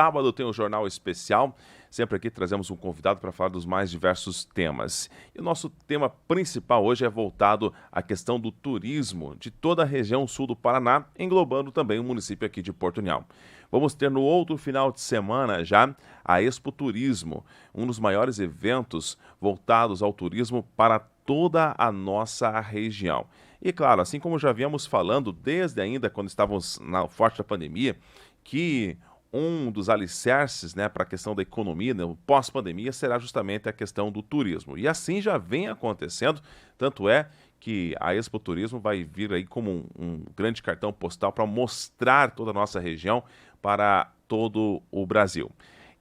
Sábado tem o Jornal Especial. Sempre aqui trazemos um convidado para falar dos mais diversos temas. E o nosso tema principal hoje é voltado à questão do turismo de toda a região sul do Paraná, englobando também o município aqui de Porto União. Vamos ter no outro final de semana já a Expo Turismo, um dos maiores eventos voltados ao turismo para toda a nossa região. E claro, assim como já viemos falando desde ainda quando estávamos na forte da pandemia, que um dos alicerces, né, para a questão da economia, né, pós-pandemia, será justamente a questão do turismo. E assim já vem acontecendo, tanto é que a Expo Turismo vai vir aí como um grande cartão postal para mostrar toda a nossa região para todo o Brasil.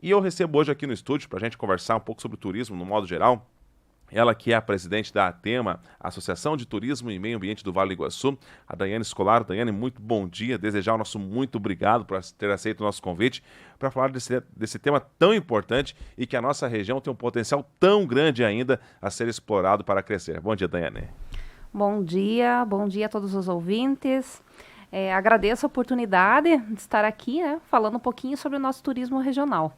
E eu recebo hoje aqui no estúdio, para a gente conversar um pouco sobre o turismo no modo geral, ela que é a presidente da ATEMA, Associação de Turismo e Meio Ambiente do Vale do Iguaçu, a Daiane Scolaro. Daiane, muito bom dia, desejar o nosso muito obrigado por ter aceito o nosso convite para falar desse tema tão importante e que a nossa região tem um potencial tão grande ainda a ser explorado para crescer. Bom dia, Daiane. Bom dia a todos os ouvintes. Agradeço a oportunidade de estar aqui, né, falando um pouquinho sobre o nosso turismo regional.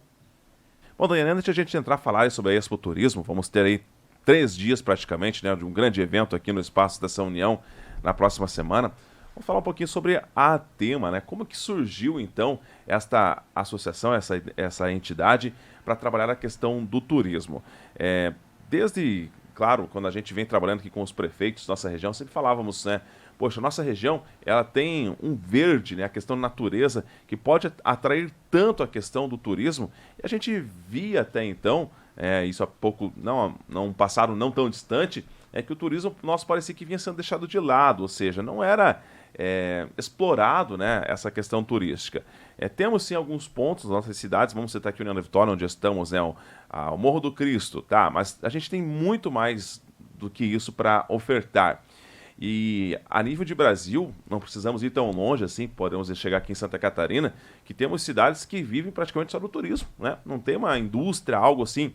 Bom, Daiane, antes de a gente entrar a falar sobre a Expo Turismo, vamos ter aí 3 dias praticamente, né, de um grande evento aqui no Espaço dessa União na próxima semana. Vamos falar um pouquinho sobre a ATEMA, né? Como que surgiu então esta associação, essa entidade para trabalhar a questão do turismo? Desde, claro, quando a gente vem trabalhando aqui com os prefeitos da nossa região, sempre falávamos, né? Poxa, a nossa região, ela tem um verde, né? A questão da natureza, que pode atrair tanto a questão do turismo. E a gente via até então, isso há pouco, não passado não tão distante, é que o turismo nosso parecia que vinha sendo deixado de lado, ou seja, não era explorado, né, essa questão turística. Temos sim alguns pontos nas nossas cidades, vamos citar aqui União da Vitória, onde estamos, né, o Morro do Cristo, tá? Mas a gente tem muito mais do que isso para ofertar. E a nível de Brasil, não precisamos ir tão longe assim, podemos chegar aqui em Santa Catarina, que temos cidades que vivem praticamente só do turismo, né? Não tem uma indústria, algo assim,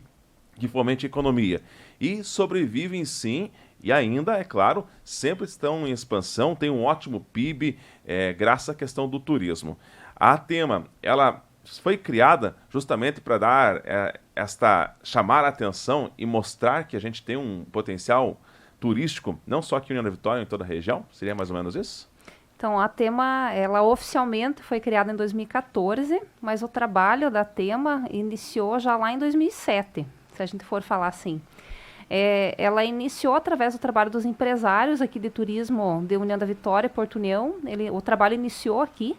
que fomente a economia. E sobrevivem sim, e ainda, é claro, sempre estão em expansão, tem um ótimo PIB, graças à questão do turismo. A ATEMA, ela foi criada justamente para dar chamar a atenção e mostrar que a gente tem um potencial turístico, não só aqui em União da Vitória, em toda a região? Seria mais ou menos isso? Então, a ATEMA, ela oficialmente foi criada em 2014, mas o trabalho da ATEMA iniciou já lá em 2007, se a gente for falar assim. Ela iniciou através do trabalho dos empresários aqui de turismo de União da Vitória e Porto União. O trabalho iniciou aqui,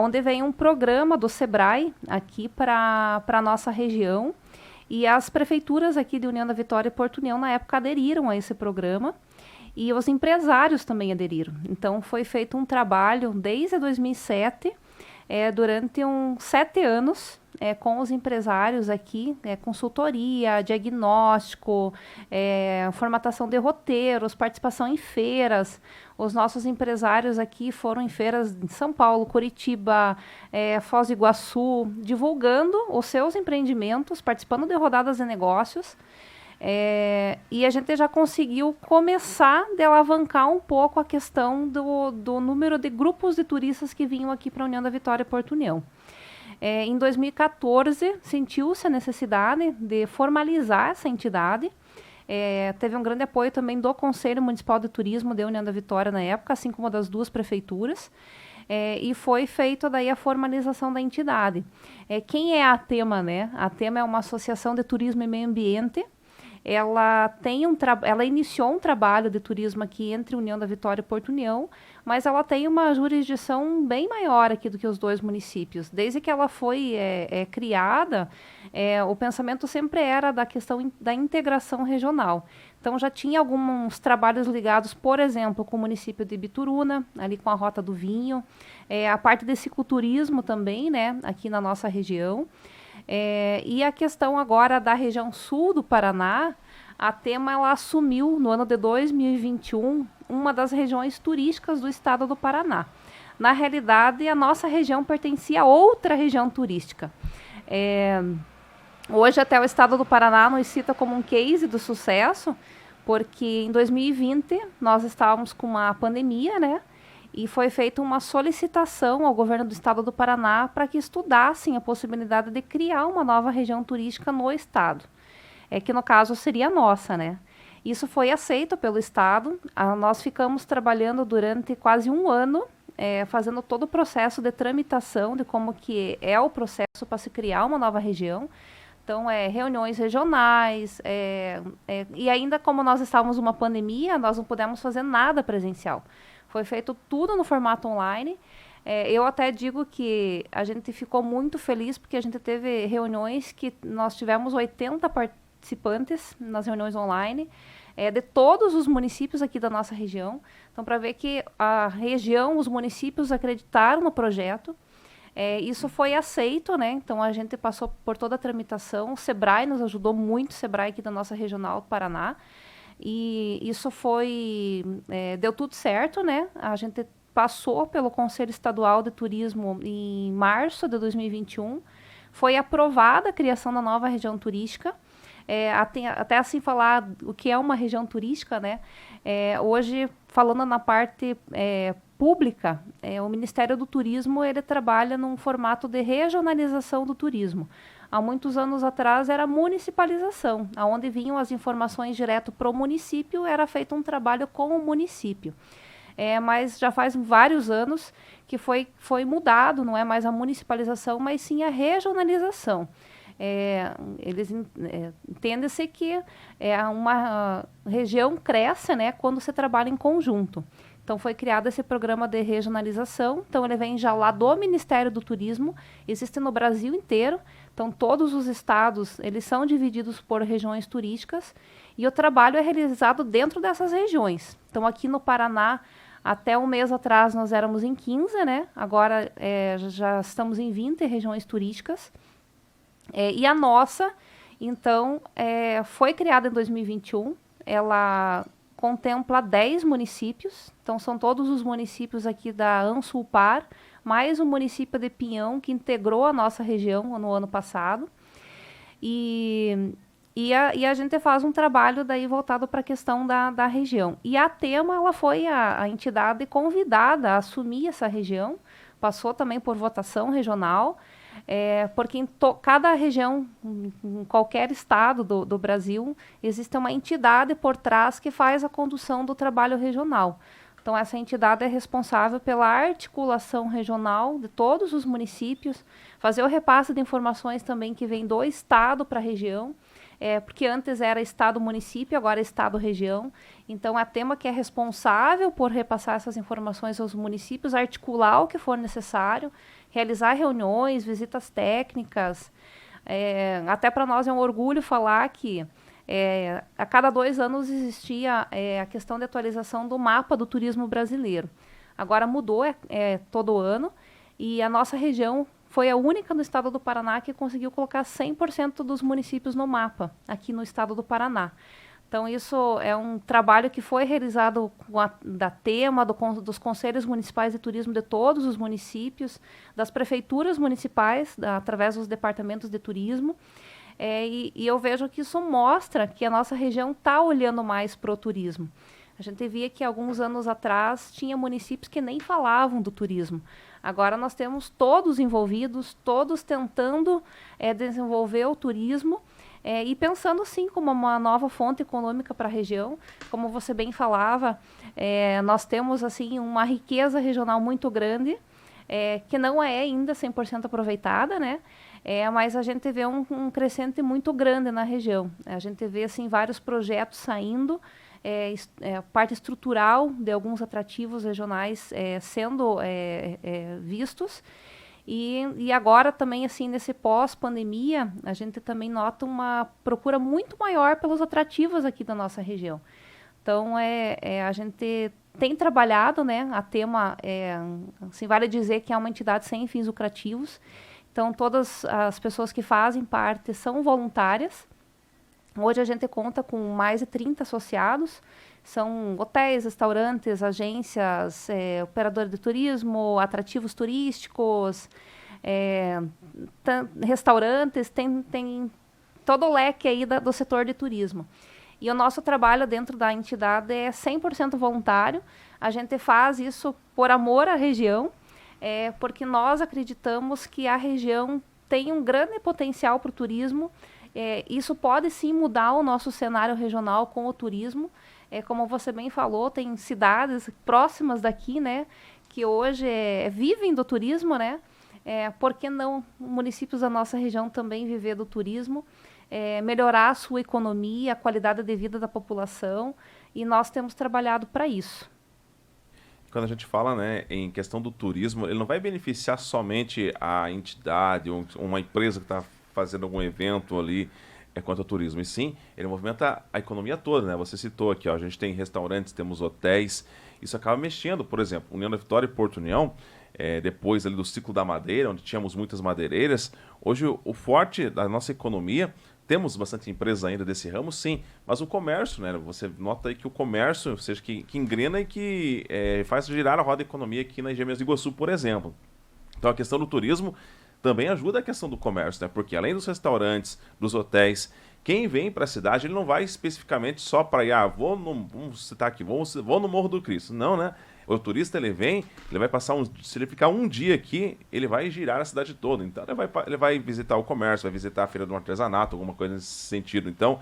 onde vem um programa do SEBRAE aqui para a nossa região. E as prefeituras aqui de União da Vitória e Porto União, na época, aderiram a esse programa. E os empresários também aderiram. Então, foi feito um trabalho desde 2007, durante uns 7 anos, com os empresários aqui, consultoria, diagnóstico, formatação de roteiros, participação em feiras. Os nossos empresários aqui foram em feiras em São Paulo, Curitiba, Foz do Iguaçu, divulgando os seus empreendimentos, participando de rodadas de negócios. E a gente já conseguiu começar a alavancar um pouco a questão do número de grupos de turistas que vinham aqui para a União da Vitória e Porto União. Em 2014, sentiu-se a necessidade de formalizar essa entidade. Teve um grande apoio também do Conselho Municipal de Turismo de União da Vitória na época, assim como das 2 prefeituras. E foi feita daí a formalização da entidade. Quem é a ATEMA, né? A ATEMA é uma associação de turismo e meio ambiente. Ela iniciou um trabalho de turismo aqui entre União da Vitória e Porto União, mas ela tem uma jurisdição bem maior aqui do que os 2 municípios. Desde que ela foi criada, o pensamento sempre era da questão da integração regional. Então já tinha alguns trabalhos ligados, por exemplo, com o município de Bituruna, ali com a Rota do Vinho, a parte de cicloturismo também, né, aqui na nossa região. E a questão agora da região sul do Paraná, a ATEMA ela assumiu no ano de 2021 uma das regiões turísticas do estado do Paraná. Na realidade, a nossa região pertencia a outra região turística. Hoje até o estado do Paraná nos cita como um case do sucesso, porque em 2020 nós estávamos com uma pandemia, né? e foi feita uma solicitação ao governo do estado do Paraná para que estudassem a possibilidade de criar uma nova região turística no estado, que no caso seria a nossa, né? Isso foi aceito pelo estado, nós ficamos trabalhando durante quase um ano, fazendo todo o processo de tramitação de como que é o processo para se criar uma nova região. Então, reuniões regionais, e ainda como nós estávamos numa pandemia, nós não pudemos fazer nada presencial. Foi feito tudo no formato online. Eu até digo que a gente ficou muito feliz porque a gente teve reuniões que nós tivemos 80 participantes nas reuniões online, de todos os municípios aqui da nossa região. Então, para ver que a região, os municípios acreditaram no projeto. Isso foi aceito, né? Então a gente passou por toda a tramitação. O Sebrae nos ajudou muito, o Sebrae aqui da nossa regional do Paraná. E isso deu tudo certo, né? A gente passou pelo Conselho Estadual de Turismo em março de 2021. Foi aprovada a criação da nova região turística. Até assim falar o que é uma região turística, né? Hoje, falando na parte pública, o Ministério do Turismo ele trabalha num formato de regionalização do turismo. Há muitos anos atrás era municipalização, onde vinham as informações direto para o município, era feito um trabalho com o município. Mas já faz vários anos que foi mudado, não é mais a municipalização, mas sim a regionalização. Entende-se que uma região cresce, né, quando se trabalha em conjunto. Então, foi criado esse programa de regionalização. Então, ele vem já lá do Ministério do Turismo, existe no Brasil inteiro. Então, todos os estados, eles são divididos por regiões turísticas e o trabalho é realizado dentro dessas regiões. Então, aqui no Paraná, até um mês atrás, nós éramos em 15, né? Agora, já estamos em 20 regiões turísticas. E a nossa, então, foi criada em 2021. Ela contempla 10 municípios, então são todos os municípios aqui da Ansulpar, mais o município de Pinhão, que integrou a nossa região no ano passado. E a gente faz um trabalho daí voltado para a questão da região. E a Tema, ela foi a entidade convidada a assumir essa região, passou também por votação regional, porque em cada região, em qualquer estado do Brasil, existe uma entidade por trás que faz a condução do trabalho regional. Então, essa entidade é responsável pela articulação regional de todos os municípios, fazer o repasse de informações também que vem do estado para a região, porque antes era estado-município, agora é estado-região. Então, a Tema que é responsável por repassar essas informações aos municípios, articular o que for necessário, realizar reuniões, visitas técnicas. Até para nós é um orgulho falar que a cada 2 anos existia a questão de atualização do mapa do turismo brasileiro. Agora mudou todo ano e a nossa região foi a única no estado do Paraná que conseguiu colocar 100% dos municípios no mapa, aqui no estado do Paraná. Então, isso é um trabalho que foi realizado da Tema, dos conselhos municipais de turismo de todos os municípios, das prefeituras municipais, através dos departamentos de turismo. E eu vejo que isso mostra que a nossa região está olhando mais para o turismo. A gente via que alguns anos atrás tinha municípios que nem falavam do turismo. Agora nós temos todos envolvidos, todos tentando desenvolver o turismo e pensando sim como uma nova fonte econômica para a região. Como você bem falava, nós temos assim uma riqueza regional muito grande, que não é ainda 100% aproveitada, né? Mas a gente vê um crescente muito grande na região. A gente vê assim vários projetos saindo, parte estrutural de alguns atrativos regionais sendo vistos. E agora também, assim, nesse pós-pandemia, a gente também nota uma procura muito maior pelos atrativos aqui da nossa região. Então, a gente tem trabalhado, né? A Tema, assim, vale dizer que é uma entidade sem fins lucrativos. Então, todas as pessoas que fazem parte são voluntárias. Hoje a gente conta com mais de 30 associados. São hotéis, restaurantes, agências, operadores de turismo, atrativos turísticos, restaurantes, tem todo o leque aí do setor de turismo. E o nosso trabalho dentro da entidade é 100% voluntário. A gente faz isso por amor à região, porque nós acreditamos que a região tem um grande potencial para o turismo. Isso pode sim mudar o nosso cenário regional com o turismo. Como você bem falou, tem cidades próximas daqui, né, que hoje vivem do turismo, né? Por que não municípios da nossa região também viver do turismo? Melhorar a sua economia, a qualidade de vida da população, e nós temos trabalhado para isso. Quando a gente fala, né, em questão do turismo, ele não vai beneficiar somente a entidade, uma empresa que está fazendo algum evento ali quanto ao turismo, e sim, ele movimenta a economia toda, né? Você citou aqui, ó, a gente tem restaurantes, temos hotéis, isso acaba mexendo, por exemplo, União da Vitória e Porto União, depois ali do ciclo da madeira, onde tínhamos muitas madeireiras, hoje o forte da nossa economia, temos bastante empresas ainda desse ramo, sim, mas o comércio, né? Você nota aí que o comércio, ou seja, que engrena e que faz girar a roda da economia aqui na Engenharia do Iguaçu, por exemplo. Então a questão do turismo também ajuda a questão do comércio, né? Porque além dos restaurantes, dos hotéis, quem vem para a cidade, ele não vai especificamente só para ir, vamos citar aqui, vou no Morro do Cristo. Não, né? O turista, ele vem, ele vai passar se ele ficar um dia aqui, ele vai girar a cidade toda. Então, ele vai visitar o comércio, vai visitar a feira do artesanato, alguma coisa nesse sentido. Então,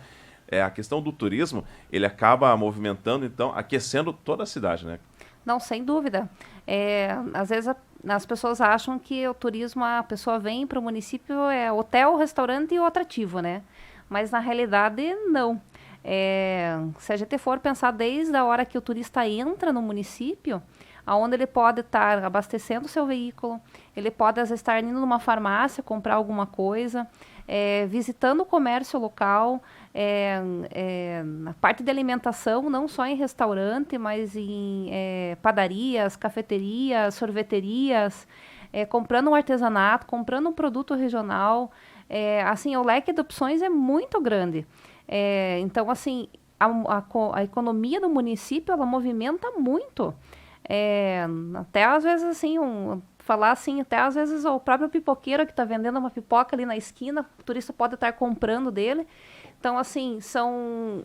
a questão do turismo, ele acaba movimentando, então, aquecendo toda a cidade, né? Não, sem dúvida. Às vezes as pessoas acham que o turismo, a pessoa vem para o município, hotel, restaurante e o atrativo, né? Mas na realidade, não. Se a gente for pensar desde a hora que o turista entra no município, aonde ele pode estar abastecendo o seu veículo, ele pode às vezes estar indo numa farmácia comprar alguma coisa, visitando o comércio local, na parte de alimentação, não só em restaurante, mas em padarias, cafeterias, sorveterias, comprando um artesanato, comprando um produto regional. Assim, o leque de opções é muito grande. Então, assim, a economia do município, ela movimenta muito. Até às vezes, assim, falar assim, até às vezes o próprio pipoqueiro que está vendendo uma pipoca ali na esquina, o turista pode estar comprando dele. Então, assim, são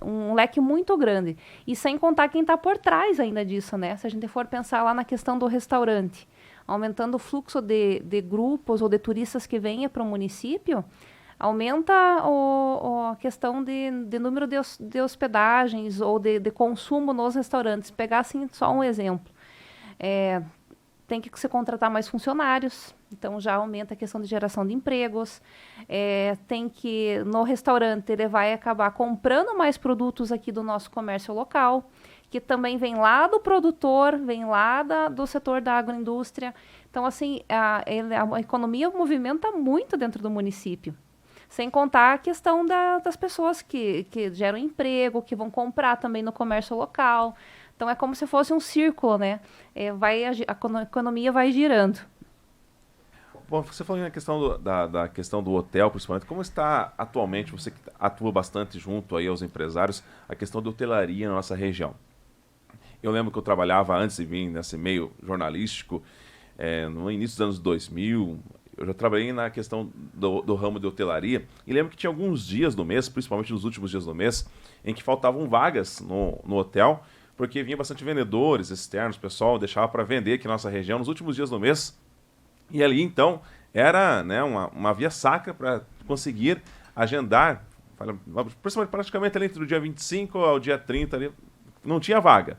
um leque muito grande. E sem contar quem está por trás ainda disso, né? Se a gente for pensar lá na questão do restaurante, aumentando o fluxo de grupos ou de turistas que venham para o município, aumenta a questão de número de hospedagens ou de consumo nos restaurantes. Pegar, assim, só um exemplo. Tem que se contratar mais funcionários, então já aumenta a questão de geração de empregos. Tem que, no restaurante, ele vai acabar comprando mais produtos aqui do nosso comércio local, que também vem lá do produtor, vem lá do setor da agroindústria. Então, assim, a economia movimenta muito dentro do município. Sem contar a questão das pessoas que geram emprego, que vão comprar também no comércio local. Então, é como se fosse um círculo, né? A economia vai girando. Bom, você falou na questão da questão do hotel, principalmente. Como está atualmente, você que atua bastante junto aí aos empresários, a questão da hotelaria na nossa região? Eu lembro que eu trabalhava antes de vir nesse meio jornalístico, no início dos anos 2000, eu já trabalhei na questão do ramo de hotelaria, e lembro que tinha alguns dias do mês, principalmente nos últimos dias do mês, em que faltavam vagas no hotel, porque vinha bastante vendedores externos, o pessoal deixava para vender aqui na nossa região nos últimos dias do mês. E ali, então, era, né, uma via sacra para conseguir agendar, principalmente praticamente ali entre o dia 25 ao dia 30, ali, não tinha vaga.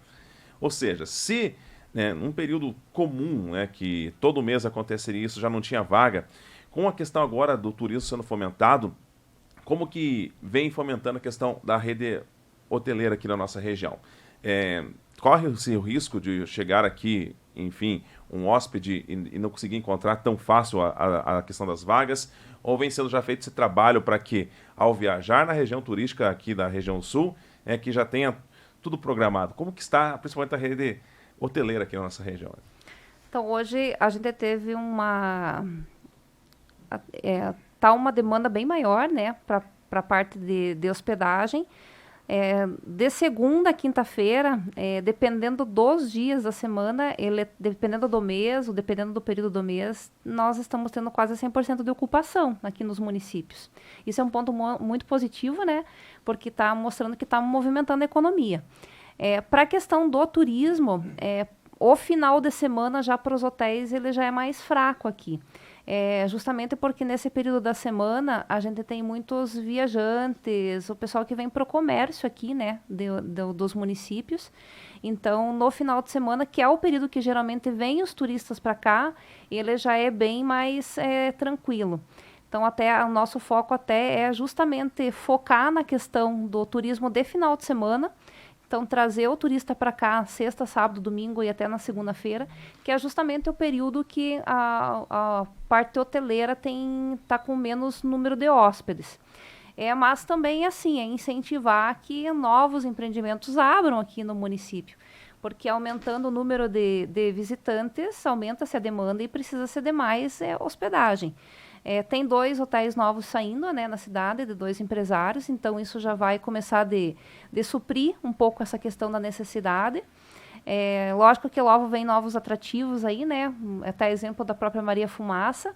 Ou seja, se num período comum, né, que todo mês aconteceria isso, já não tinha vaga, com a questão agora do turismo sendo fomentado, como que vem fomentando a questão da rede hoteleira aqui na nossa região? Corre-se o risco de chegar aqui, enfim, um hóspede e não conseguir encontrar tão fácil a questão das vagas, ou vem sendo já feito esse trabalho para que, ao viajar na região turística aqui da região sul, que já tenha tudo programado? Como que está, principalmente a rede hoteleira aqui na nossa região? Então, hoje a gente teve tá uma demanda bem maior, né, para a parte de hospedagem. De segunda a quinta-feira, dependendo dos dias da semana, dependendo do mês, ou dependendo do período do mês, nós estamos tendo quase 100% de ocupação aqui nos municípios. Isso é um ponto muito positivo, né? Porque está mostrando que está movimentando a economia. Para a questão do turismo, o final de semana já para os hotéis ele já é mais fraco aqui. Justamente porque nesse período da semana a gente tem muitos viajantes, o pessoal que vem para o comércio aqui, né, dos municípios. Então, no final de semana, que é o período que geralmente vem os turistas para cá, ele já é bem mais tranquilo. Então, até o nosso foco até é justamente focar na questão do turismo de final de semana. Então, trazer o turista para cá sexta, sábado, domingo e até na segunda-feira, que é justamente o período que a parte hoteleira está com menos número de hóspedes. Mas também, assim, é incentivar que novos empreendimentos abram aqui no município, porque aumentando o número de visitantes, aumenta-se a demanda e precisa-se de mais hospedagem. Tem 2 hotéis novos saindo, né, na cidade, de 2 empresários, então isso já vai começar de suprir um pouco essa questão da necessidade. Lógico que logo vem novos atrativos aí, né, até exemplo da própria Maria Fumaça,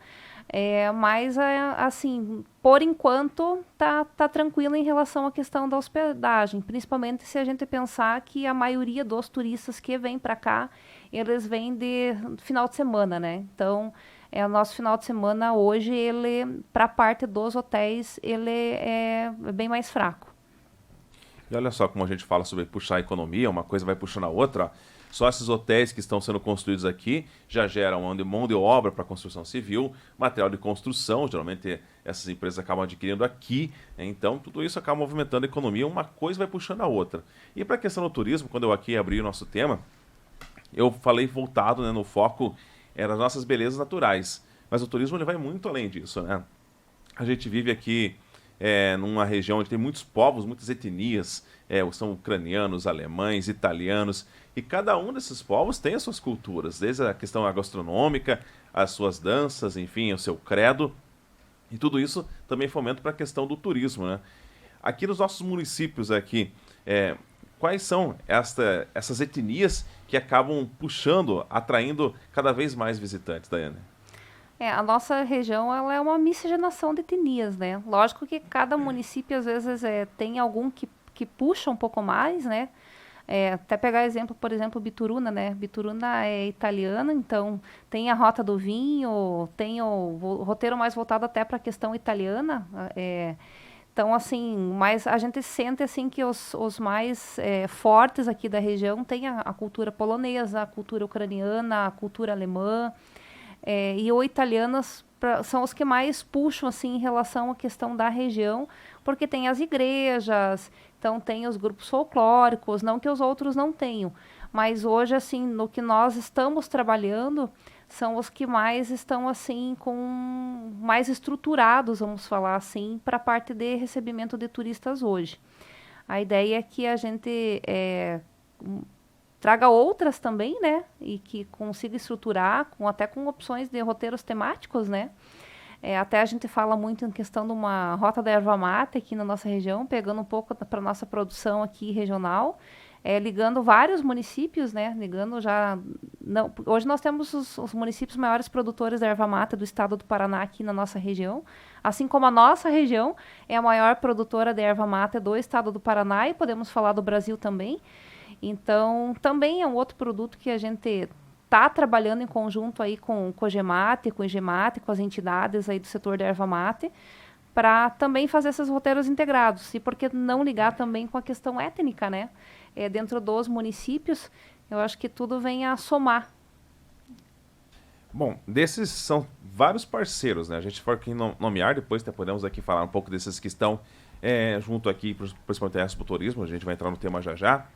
mas, assim, por enquanto, tá tranquilo em relação à questão da hospedagem, principalmente se a gente pensar que a maioria dos turistas que vêm para cá, eles vêm de final de semana, né, então... o nosso final de semana hoje, ele, para a parte dos hotéis, ele é bem mais fraco. E olha só como a gente fala sobre puxar a economia, uma coisa vai puxando a outra. Ó. Só esses hotéis que estão sendo construídos aqui já geram mão de obra para construção civil, material de construção, geralmente essas empresas acabam adquirindo aqui. Então, tudo isso acaba movimentando a economia, uma coisa vai puxando a outra. E para a questão do turismo, quando eu aqui abri o nosso tema, eu falei voltado, né, no foco das nossas belezas naturais. Mas o turismo ele vai muito além disso, né? A gente vive aqui numa região onde tem muitos povos, muitas etnias, são ucranianos, alemães, italianos, e cada um desses povos tem as suas culturas, desde a questão gastronômica, as suas danças, enfim, o seu credo, e tudo isso também fomenta para a questão do turismo, né? Aqui nos nossos municípios aqui, quais são essas etnias que acabam puxando, atraindo cada vez mais visitantes, Daiane? A nossa região ela é uma miscigenação de etnias, né? Lógico que cada município, às vezes, tem algum que puxa um pouco mais, né? Até pegar exemplo, por exemplo, Bituruna, né? Bituruna é italiana, então tem a Rota do Vinho, tem o roteiro mais voltado até para a questão italiana, então, assim, mas a gente sente assim que os mais fortes aqui da região têm a cultura polonesa, a cultura ucraniana, a cultura alemã, e os italianos são os que mais puxam assim em relação à questão da região, porque tem as igrejas, então tem os grupos folclóricos, não que os outros não tenham, mas hoje assim no que nós estamos trabalhando são os que mais estão assim com mais estruturados, vamos falar assim, para a parte de recebimento de turistas hoje. A ideia é que a gente traga outras também, né? E que consiga estruturar até com opções de roteiros temáticos, né? Até a gente fala muito em questão de uma rota da erva mate aqui na nossa região, pegando um pouco para a nossa produção aqui regional, ligando vários municípios, né? Ligando já... Não, hoje nós temos os municípios maiores produtores da erva mate do estado do Paraná aqui na nossa região, assim como a nossa região é a maior produtora de erva mate do estado do Paraná e podemos falar do Brasil também. Então, também é um outro produto que a gente está trabalhando em conjunto aí com o Cogemate, com o Igemate, com as entidades aí do setor da erva mate, para também fazer esses roteiros integrados. E por que não ligar também com a questão étnica, né? Dentro dos municípios, eu acho que tudo vem a somar. Bom, desses são vários parceiros, né? A gente for aqui nomear, depois até podemos aqui falar um pouco desses que estão junto aqui, principalmente para o turismo, a gente vai entrar no tema já já.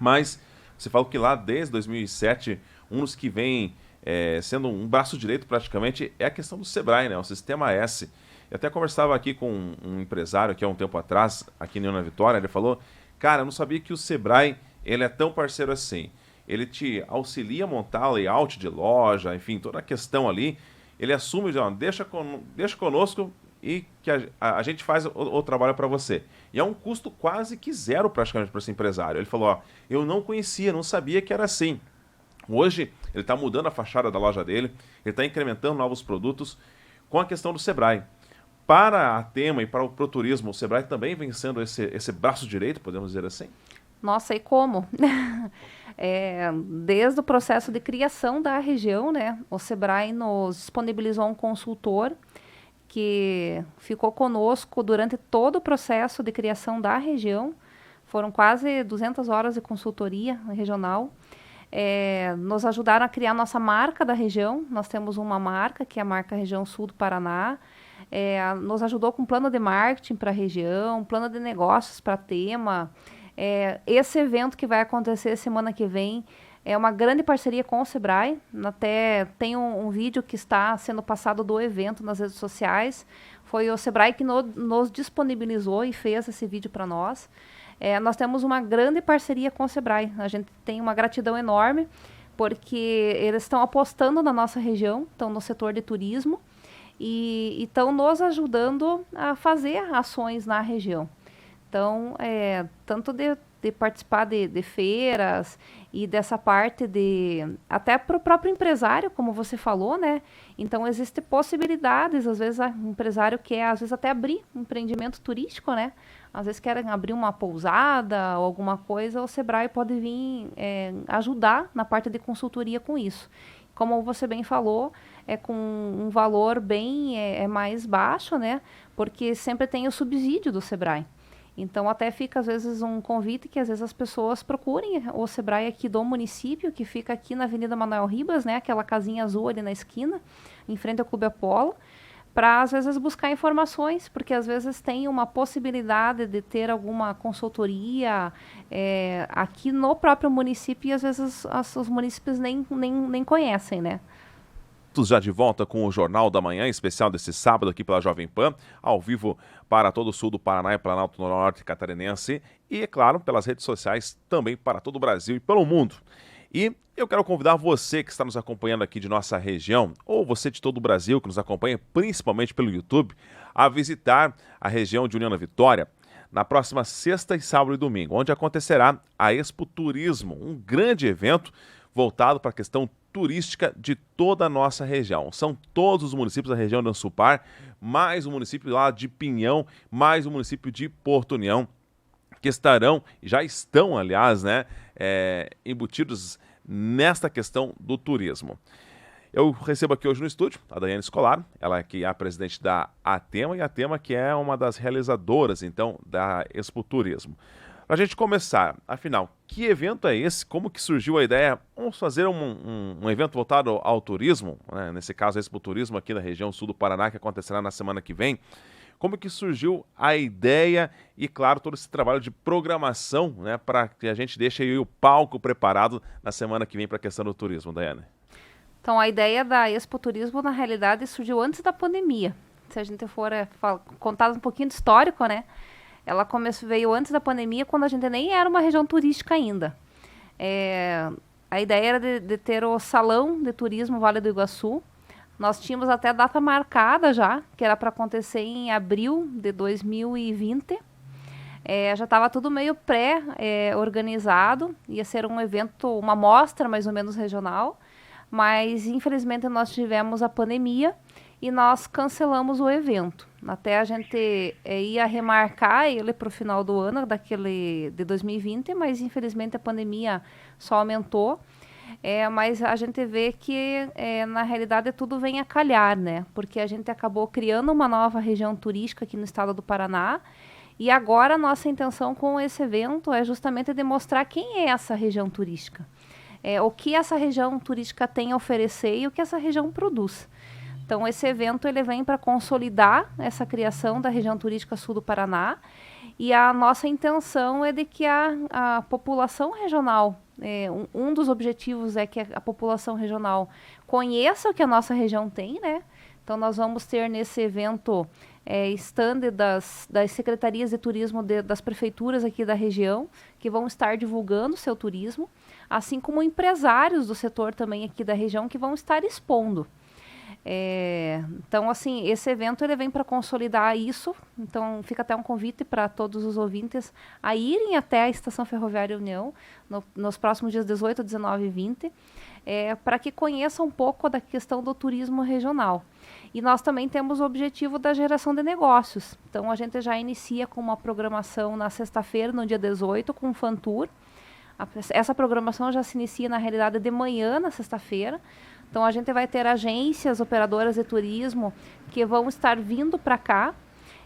Mas você falou que lá desde 2007, um dos que vem sendo um braço direito praticamente é a questão do Sebrae, né? O Sistema S. Eu até conversava aqui com um empresário aqui há um tempo atrás, aqui em União da Vitória, ele falou, cara, eu não sabia que o Sebrae ele é tão parceiro assim. Ele te auxilia a montar layout de loja, enfim, toda a questão ali. Ele assume, deixa conosco e que a gente faz o trabalho para você. E é um custo quase que zero praticamente para esse empresário. Ele falou, ó, eu não conhecia, não sabia que era assim. Hoje, ele está mudando a fachada da loja dele, ele está incrementando novos produtos com a questão do Sebrae. Para a Tema e para o Proturismo, o Sebrae também vem sendo esse braço direito, podemos dizer assim? Nossa, e como? Desde o processo de criação da região, né, o Sebrae nos disponibilizou um consultor que ficou conosco durante todo o processo de criação da região. Foram quase 200 horas de consultoria regional. Nos ajudaram a criar nossa marca da região. Nós temos uma marca, que é a marca Região Sul do Paraná. Nos ajudou com plano de marketing para a região, plano de negócios para a Tema. Esse evento que vai acontecer semana que vem é uma grande parceria com o Sebrae. Até tem um vídeo que está sendo passado do evento nas redes sociais. Foi o Sebrae que nos disponibilizou e fez esse vídeo para nós. Nós temos uma grande parceria com o Sebrae. A gente tem uma gratidão enorme, porque eles estão apostando na nossa região, estão no setor de turismo e estão nos ajudando a fazer ações na região. Então, tanto de participar de feiras e dessa parte até para o próprio empresário, como você falou, né? Então, existem possibilidades, às vezes, o empresário quer, às vezes, até abrir um empreendimento turístico, né? Às vezes, querem abrir uma pousada ou alguma coisa, o Sebrae pode vir ajudar na parte de consultoria com isso. Como você bem falou, com um valor bem mais baixo, né? Porque sempre tem o subsídio do Sebrae. Então, até fica, às vezes, um convite que, às vezes, as pessoas procurem o Sebrae aqui do município, que fica aqui na Avenida Manuel Ribas, né? Aquela casinha azul ali na esquina, em frente ao Clube Apolo, para, às vezes, buscar informações, porque, às vezes, tem uma possibilidade de ter alguma consultoria aqui no próprio município e, às vezes, os municípios nem conhecem, né? Já de volta com o Jornal da Manhã, especial desse sábado aqui pela Jovem Pan, ao vivo para todo o sul do Paraná e Planalto Norte catarinense e, é claro, pelas redes sociais também para todo o Brasil e pelo mundo. E eu quero convidar você que está nos acompanhando aqui de nossa região, ou você de todo o Brasil que nos acompanha principalmente pelo YouTube, a visitar a região de União da Vitória na próxima sexta e sábado e domingo, onde acontecerá a Expo Turismo, um grande evento voltado para a questão turística de toda a nossa região. São todos os municípios da região de Ansupar, mais o município lá de Pinhão, mais o município de Porto União, que estarão, já estão, aliás, né, embutidos nesta questão do turismo. Eu recebo aqui hoje no estúdio a Daiane Scolaro, ela que é a presidente da Atema, e a Atema que é uma das realizadoras, então, da Expo Turismo. Para a gente começar, afinal, que evento é esse? Como que surgiu a ideia? Vamos fazer um evento voltado ao turismo, né? Nesse caso, a Expo Turismo aqui na região sul do Paraná, que acontecerá na semana que vem. Como que surgiu a ideia e, claro, todo esse trabalho de programação, né, para que a gente deixe aí o palco preparado na semana que vem para a questão do turismo, Daiane? Então, a ideia da Expo Turismo, na realidade, surgiu antes da pandemia. Se a gente for contar um pouquinho de histórico, né? Ela veio antes da pandemia, quando a gente nem era uma região turística ainda. A ideia era de ter o Salão de Turismo Vale do Iguaçu. Nós tínhamos até a data marcada já, que era para acontecer em abril de 2020. Já estava tudo meio pré-organizado. Ia ser um evento, uma mostra mais ou menos regional. Mas, infelizmente, nós tivemos a pandemia e nós cancelamos o evento. Até a gente ia remarcar ele para o final do ano, de 2020, mas infelizmente a pandemia só aumentou. Mas a gente vê que, na realidade, tudo vem a calhar, né? Porque a gente acabou criando uma nova região turística aqui no estado do Paraná. E agora a nossa intenção com esse evento é justamente demonstrar quem é essa região turística. O que essa região turística tem a oferecer e o que essa região produz. Então, esse evento ele vem para consolidar essa criação da região turística sul do Paraná e a nossa intenção é de que a população regional, um dos objetivos é que a população regional conheça o que a nossa região tem, né? Então, nós vamos ter nesse evento stand das secretarias de turismo das prefeituras aqui da região, que vão estar divulgando o seu turismo, assim como empresários do setor também aqui da região que vão estar expondo. Então, assim, esse evento ele vem para consolidar isso. Então, fica até um convite para todos os ouvintes a irem até a Estação Ferroviária União nos próximos dias 18, 19 e 20, para que conheçam um pouco da questão do turismo regional. E nós também temos o objetivo da geração de negócios. Então, a gente já inicia com uma programação na sexta-feira, no dia 18, com o Fantour. Essa programação já se inicia, na realidade, de manhã, na sexta-feira. Então, a gente vai ter agências, operadoras de turismo, que vão estar vindo para cá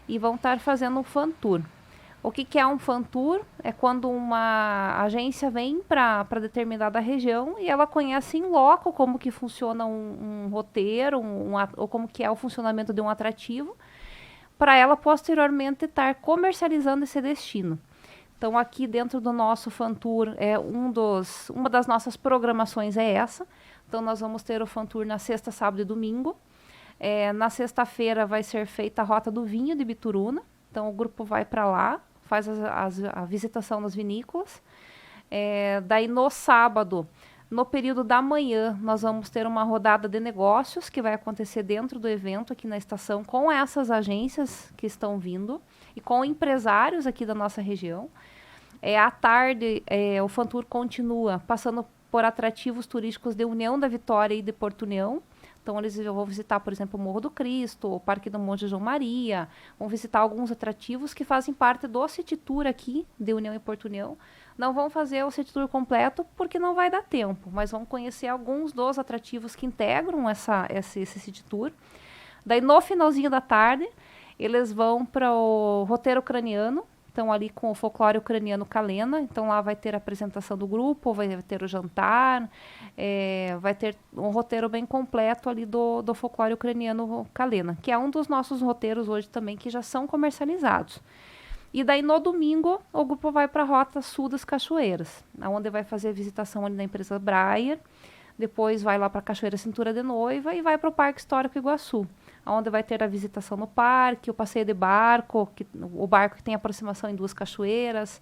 e vão estar fazendo um fan tour. O que é um fan tour? É quando uma agência vem para determinada região e ela conhece em loco como que funciona um roteiro, ou como que é o funcionamento de um atrativo, para ela posteriormente estar comercializando esse destino. Então, aqui dentro do nosso fan tour, uma das nossas programações é essa. Então, nós vamos ter o fan tour na sexta, sábado e domingo. Na sexta-feira vai ser feita a Rota do Vinho de Bituruna. Então, o grupo vai para lá, faz a visitação nas vinícolas. Daí, no sábado, no período da manhã, nós vamos ter uma rodada de negócios que vai acontecer dentro do evento aqui na estação com essas agências que estão vindo e com empresários aqui da nossa região. À tarde, o fan tour continua passando por atrativos turísticos de União da Vitória e de Porto União. Então, eles vão visitar, por exemplo, o Morro do Cristo, o Parque do Monte João Maria, vão visitar alguns atrativos que fazem parte do City Tour aqui, de União e Porto União. Não vão fazer o City Tour completo, porque não vai dar tempo, mas vão conhecer alguns dos atrativos que integram esse City Tour. Daí, no finalzinho da tarde, eles vão para o roteiro ucraniano, então ali com o folclore ucraniano Kalena. Então lá vai ter a apresentação do grupo, vai ter o jantar, vai ter um roteiro bem completo ali do folclore ucraniano Kalena, que é um dos nossos roteiros hoje também que já são comercializados. E daí no domingo o grupo vai para a Rota Sul das Cachoeiras, onde vai fazer a visitação ali da empresa Breyer, depois vai lá para a Cachoeira Cintura de Noiva e vai para o Parque Histórico Iguaçu, onde vai ter a visitação no parque, o passeio de barco, o barco que tem aproximação em 2 cachoeiras,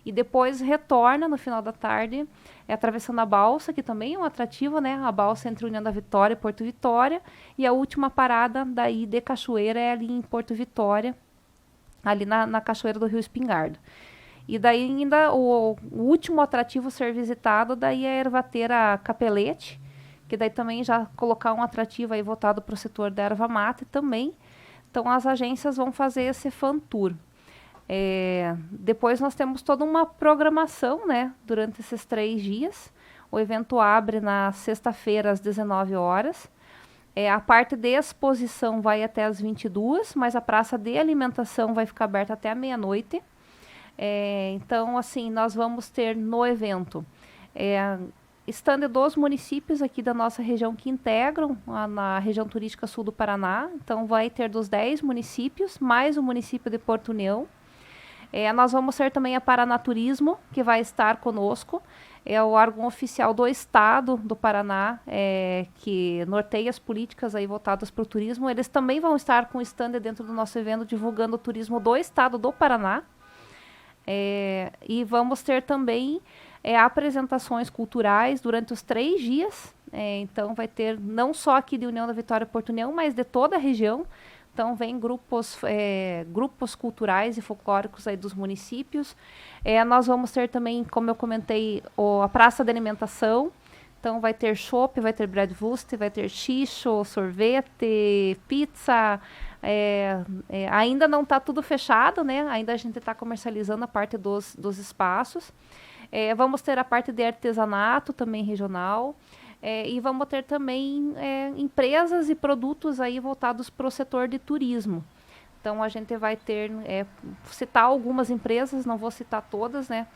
e depois retorna no final da tarde, atravessando a balsa, que também é um atrativo, né? A balsa entre União da Vitória e Porto Vitória, e a última parada daí de cachoeira é ali em Porto Vitória, ali na cachoeira do Rio Espingardo. E daí ainda o último atrativo a ser visitado daí é a ervateira Capelete, que daí também já colocar um atrativo aí voltado para o setor da erva mate também. Então, as agências vão fazer esse fan tour. Depois nós temos toda uma programação, né, durante esses 3 dias. O evento abre na sexta-feira às 19 horas. A parte de exposição vai até às 22, mas a praça de alimentação vai ficar aberta até a meia-noite. Então, assim, nós vamos ter no evento stand dos municípios aqui da nossa região que integram na região turística sul do Paraná. Então, vai ter dos 10 municípios, mais o município de Porto União. Nós vamos ter também a Paranaturismo, que vai estar conosco. É o órgão oficial do Estado do Paraná, que norteia as políticas aí voltadas para o turismo. Eles também vão estar com stand dentro do nosso evento, divulgando o turismo do Estado do Paraná. E vamos ter também apresentações culturais durante os 3 dias. Então, vai ter não só aqui de União da Vitória e Porto União, mas de toda a região. Então, vem grupos culturais e folclóricos aí dos municípios. Nós vamos ter também, como eu comentei, a praça de alimentação. Então, vai ter chopp, vai ter bratwurst, vai ter xixo, sorvete, pizza. Ainda não está tudo fechado, né? Ainda a gente está comercializando a parte dos espaços. Vamos ter a parte de artesanato também regional. E vamos ter também empresas e produtos aí voltados para o setor de turismo. Então, a gente vai citar algumas empresas, não vou citar todas, né?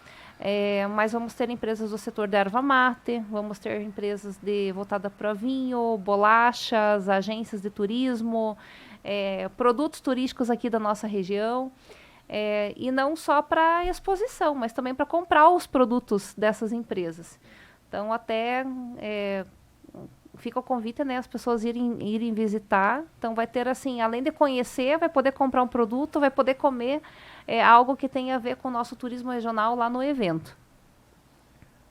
Mas vamos ter empresas do setor da erva mate, vamos ter empresas voltadas para vinho, bolachas, agências de turismo, produtos turísticos aqui da nossa região. E não só para exposição, mas também para comprar os produtos dessas empresas. Então, até fica o convite, né, as pessoas irem visitar. Então, vai ter, assim, além de conhecer, vai poder comprar um produto, vai poder comer algo que tenha a ver com o nosso turismo regional lá no evento.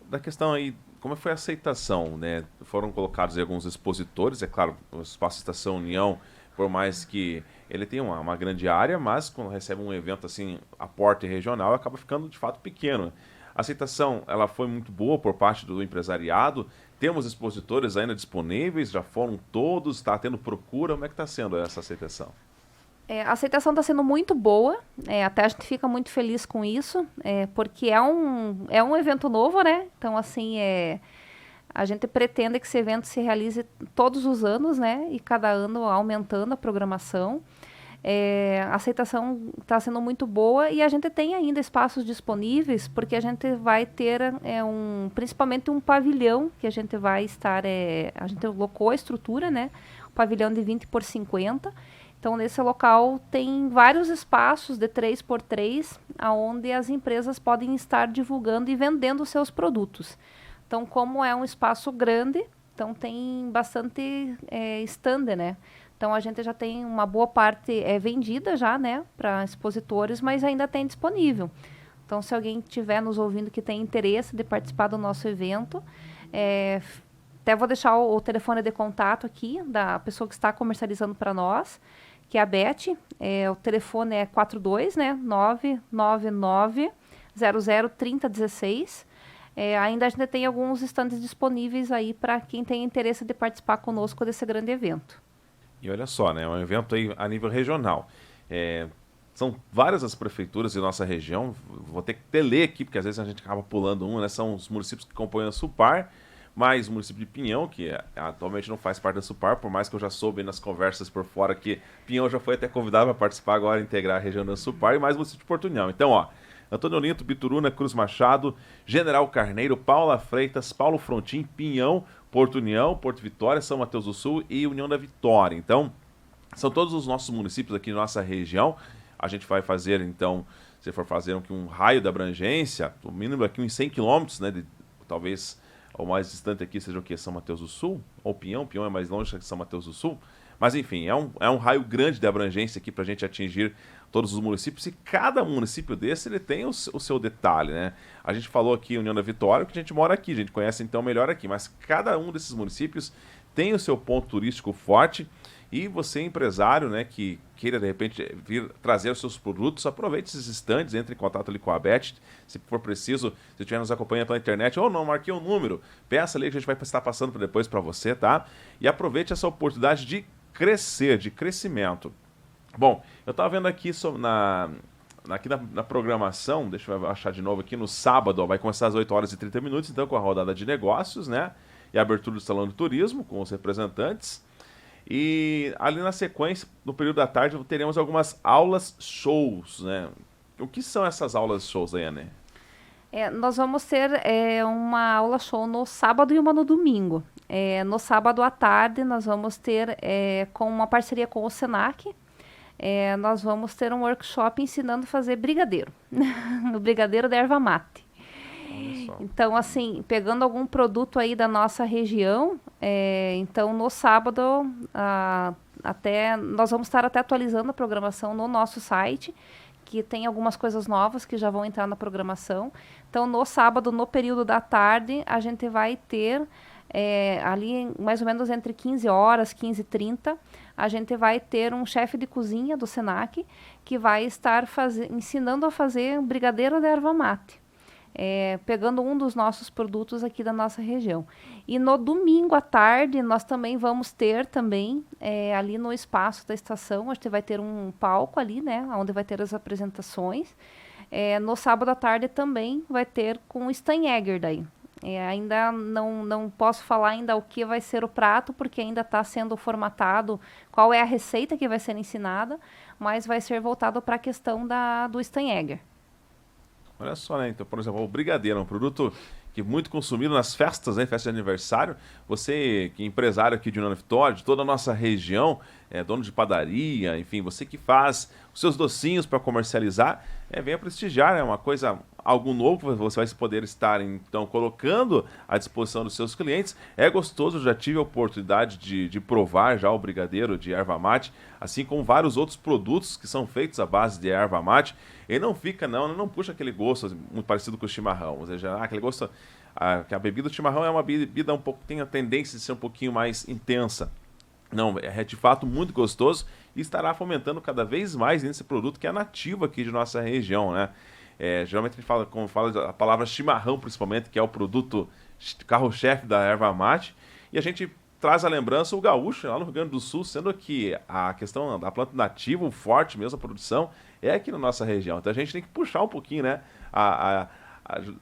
Da questão aí como foi a aceitação, né? Foram colocados aí alguns expositores, é claro, o Espaço Estação União, por mais que ele tenha uma grande área, mas quando recebe um evento assim, a porte regional, acaba ficando de fato pequeno. A aceitação, ela foi muito boa por parte do empresariado. Temos expositores ainda disponíveis, já foram todos, está tendo procura. Como é que está sendo essa aceitação? A aceitação está sendo muito boa, até a gente fica muito feliz com isso, porque é um evento novo, né? Então, assim, a gente pretende que esse evento se realize todos os anos, né? E cada ano aumentando a programação. A aceitação está sendo muito boa e a gente tem ainda espaços disponíveis, porque a gente vai ter principalmente um pavilhão que a gente vai estar, a gente locou a estrutura, né? Um pavilhão de 20 por 50. Então, nesse local tem vários espaços de 3x3, onde as empresas podem estar divulgando e vendendo os seus produtos. Então, como é um espaço grande, então tem bastante stand, né? Então, a gente já tem uma boa parte vendida já, né, para expositores, mas ainda tem disponível. Então, se alguém estiver nos ouvindo que tem interesse de participar do nosso evento, até vou deixar o telefone de contato aqui da pessoa que está comercializando para nós, que é a Beth. O telefone é 42, né, 999-00-3016. Ainda a gente tem alguns estandes disponíveis aí para quem tem interesse de participar conosco desse grande evento. E olha só, né, é um evento aí a nível regional. São várias as prefeituras de nossa região, vou ter que ler aqui, porque às vezes a gente acaba pulando né, são os municípios que compõem a SUPAR, mais o município de Pinhão, que atualmente não faz parte da SUPAR, por mais que eu já soube nas conversas por fora que Pinhão já foi até convidado para participar agora, integrar a região da SUPAR, e mais o município de Porto União. Então, ó, Antônio Olinto, Bituruna, Cruz Machado, General Carneiro, Paula Freitas, Paulo Frontin, Pinhão, Porto União, Porto Vitória, São Mateus do Sul e União da Vitória. Então, são todos os nossos municípios aqui na nossa região. A gente vai fazer, então, se for fazer um raio da abrangência, o mínimo aqui uns 100 quilômetros, né, talvez o mais distante aqui seja o que? São Mateus do Sul? Ou Pinhão? Pinhão é mais longe que São Mateus do Sul. Mas, enfim, é um raio grande de abrangência aqui para a gente atingir todos os municípios. E cada município desse, ele tem o seu detalhe, né? A gente falou aqui União da Vitória, que a gente mora aqui, a gente conhece então melhor aqui. Mas cada um desses municípios tem o seu ponto turístico forte. E você, empresário, né, que queira, de repente, vir trazer os seus produtos, aproveite esses estandes, entre em contato ali com a Beth, se for preciso, se estiver nos acompanhando pela internet, ou não, marquei um número, peça ali que a gente vai estar passando depois para você, tá? E aproveite essa oportunidade de crescer, de crescimento. Bom, eu estava vendo aqui na programação, deixa eu achar de novo aqui, no sábado, ó, vai começar às 8 horas e 30 minutos, então com a rodada de negócios, né, e a abertura do Salão do Turismo, com os representantes. E ali na sequência, no período da tarde, teremos algumas aulas shows, né? O que são essas aulas shows aí, Anê? Nós vamos ter uma aula show no sábado e uma no domingo. No sábado à tarde, nós vamos ter, com uma parceria com o Senac, nós vamos ter um workshop ensinando a fazer brigadeiro. O brigadeiro da erva mate. Então, assim, pegando algum produto aí da nossa região, então no sábado nós vamos estar até atualizando a programação no nosso site, que tem algumas coisas novas que já vão entrar na programação. Então, no sábado, no período da tarde, a gente vai ter ali mais ou menos entre 15 horas, 15h30, a gente vai ter um chefe de cozinha do Senac que vai estar ensinando a fazer brigadeiro da erva mate. Pegando um dos nossos produtos aqui da nossa região. E no domingo à tarde, nós também vamos ter ali no espaço da estação, a gente vai ter um palco ali, né, onde vai ter as apresentações. No sábado à tarde também vai ter com o Steinegger daí. Ainda não posso falar ainda o que vai ser o prato, porque ainda está sendo formatado qual é a receita que vai ser ensinada, mas vai ser voltado para a questão do Steinegger. Olha só, né? Então, por exemplo, o brigadeiro é um produto que é muito consumido nas festas, né? Festa de aniversário. Você, que é empresário aqui de União da Vitória, de toda a nossa região, dono de padaria, enfim, você que faz os seus docinhos para comercializar, venha prestigiar, é uma coisa, algo novo que você vai poder estar, então, colocando à disposição dos seus clientes. É gostoso, já tive a oportunidade de provar já o brigadeiro de erva mate, assim como vários outros produtos que são feitos à base de erva mate. Ele não fica, não puxa aquele gosto muito parecido com o chimarrão, ou seja, aquele gosto que a bebida do chimarrão é uma bebida um pouco, tem a tendência de ser um pouquinho mais intensa. Não, é de fato muito gostoso e estará fomentando cada vez mais nesse produto que é nativo aqui de nossa região, né? Geralmente a gente fala, como fala a palavra chimarrão, principalmente, que é o produto carro-chefe da erva mate, e a gente traz a lembrança o gaúcho lá no Rio Grande do Sul, sendo que a questão da planta nativa, o forte mesmo, a produção, é aqui na nossa região. Então a gente tem que puxar um pouquinho, né,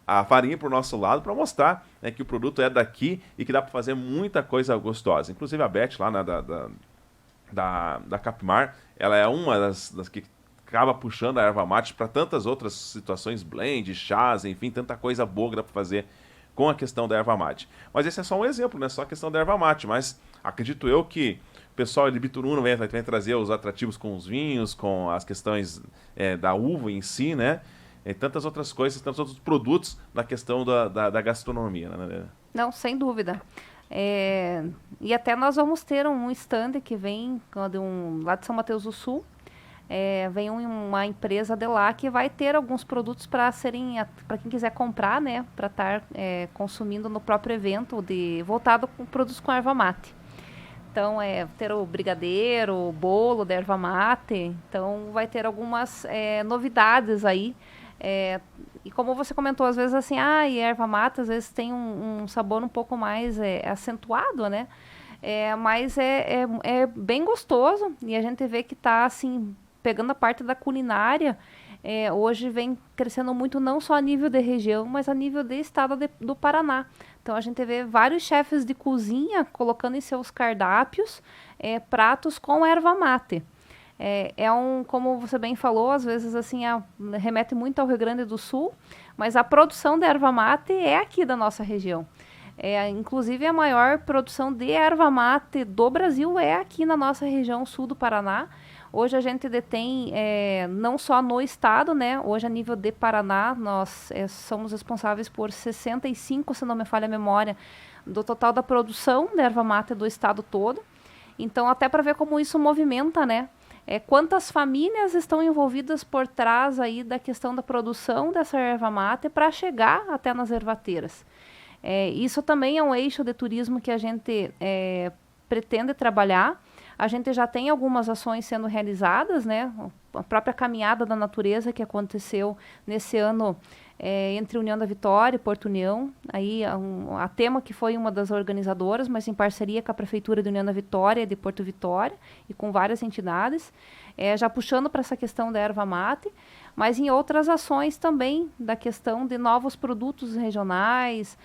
a farinha para o nosso lado para mostrar, né, que o produto é daqui e que dá para fazer muita coisa gostosa. Inclusive a Beth lá, né, da Capmar, ela é uma das que acaba puxando a erva mate para tantas outras situações, blend, chás, enfim, tanta coisa boa que dá para fazer com a questão da erva mate. Mas esse é só um exemplo, não é só a questão da erva mate, mas acredito eu que o pessoal de Bituruna vem trazer os atrativos com os vinhos, com as questões da uva em si, né? E tantas outras coisas, tantos outros produtos na questão da gastronomia, né? Não, sem dúvida. E até nós vamos ter um stand que vem lá de São Mateus do Sul. Vem uma empresa de lá que vai ter alguns produtos para quem quiser comprar, né, para estar consumindo no próprio evento, voltado com produtos com erva mate. Então, ter o brigadeiro, o bolo da erva mate. Então, vai ter algumas novidades aí. E como você comentou, às vezes assim, e erva mate às vezes tem um sabor um pouco mais acentuado, né? Mas é bem gostoso e a gente vê que está assim, pegando a parte da culinária, hoje vem crescendo muito não só a nível de região, mas a nível de estado do Paraná. Então a gente vê vários chefes de cozinha colocando em seus cardápios pratos com erva mate. Como você bem falou, às vezes assim, remete muito ao Rio Grande do Sul, mas a produção de erva mate é aqui da nossa região. Inclusive a maior produção de erva mate do Brasil é aqui na nossa região sul do Paraná. Hoje a gente detém, não só no estado, né? Hoje a nível de Paraná, nós somos responsáveis por 65, se não me falha a memória, do total da produção de erva mate do estado todo. Então, até para ver como isso movimenta, né? Quantas famílias estão envolvidas por trás aí da questão da produção dessa erva mate para chegar até nas ervateiras. Isso também é um eixo de turismo que a gente pretende trabalhar. A gente já tem algumas ações sendo realizadas, né? A própria Caminhada da Natureza que aconteceu nesse ano entre União da Vitória e Porto União. Aí a Tema, que foi uma das organizadoras, mas em parceria com a Prefeitura de União da Vitória e de Porto Vitória e com várias entidades, já puxando para essa questão da erva mate, mas em outras ações também da questão de novos produtos regionais,